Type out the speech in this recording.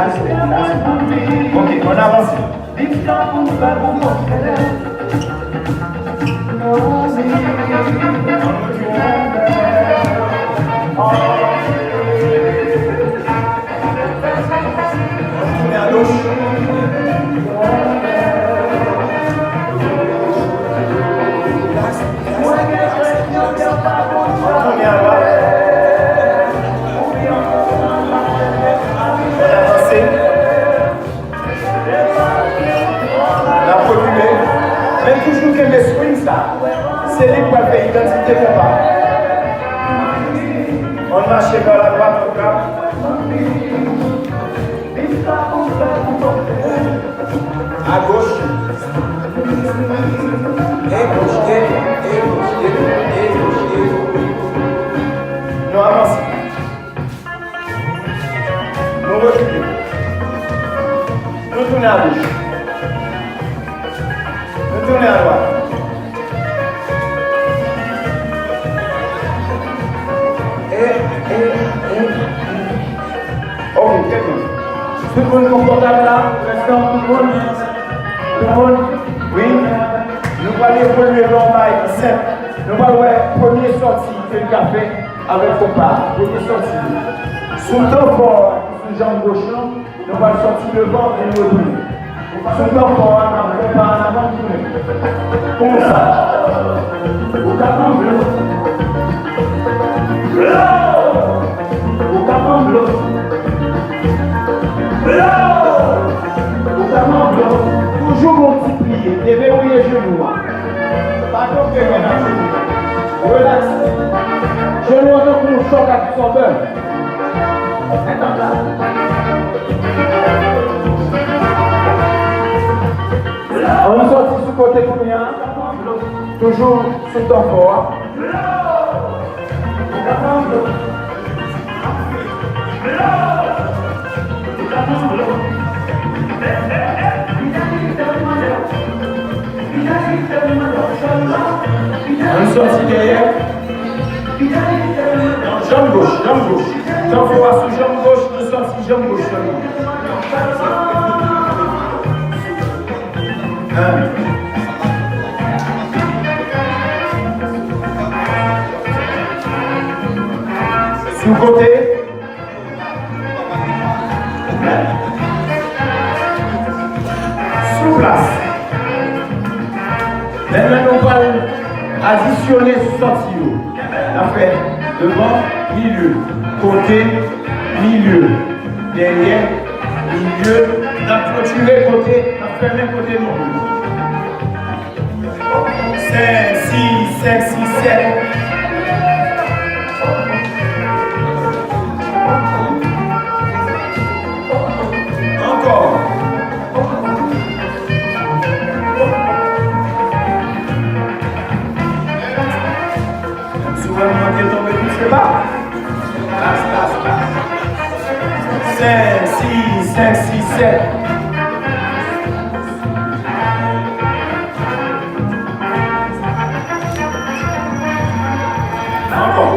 Ok, on avance. Tournez à gauche. Tournez à droite. La reculer. Même toujours que les swings ça, c'est lui qui va faire identité ou pas. On marche vers la droite au cap. À gauche. Et gauche, et gauche. Nous avançons. Nous reculons. Nous tournons à gauche. Nous tournons à droite. Ok, quelqu'un. Tout le monde confortable là? Restons tout le monde. Tout le monde? Oui. Nous allons évoluer l'envers simple. Nous allons voir première sortie que le café avec compas. Première sortie. Sous le temps fort, sous jambe gauche, nous allons sortir le vent et nous retourner. Sous le temps fort, on va en avant tourner. Comme ça. Au capant bleu. Au capant bleu. Au capant bleu. Toujours multiplier. Déverrouiller les genoux. Pas de genou. Relax. Genou en tant que choc à son beurre. On sortit sous côté combien? Toujours sous ton fort. On sortit derrière. Jambe gauche, jambe gauche. J'en vois sous jambe gauche, on sortit jambe gauche seulement. Sous côté. Sous place. Maintenant, on va additionner sortie. On a fait devant, milieu, côté, milieu, derrière, milieu, on a clôturé côté, on a fermé côté non. 5, 6, 5, 6, 7. Encore. Souvent, on est tombé plus que bas. Là. 5, 6, 5, 6, 7. Encore.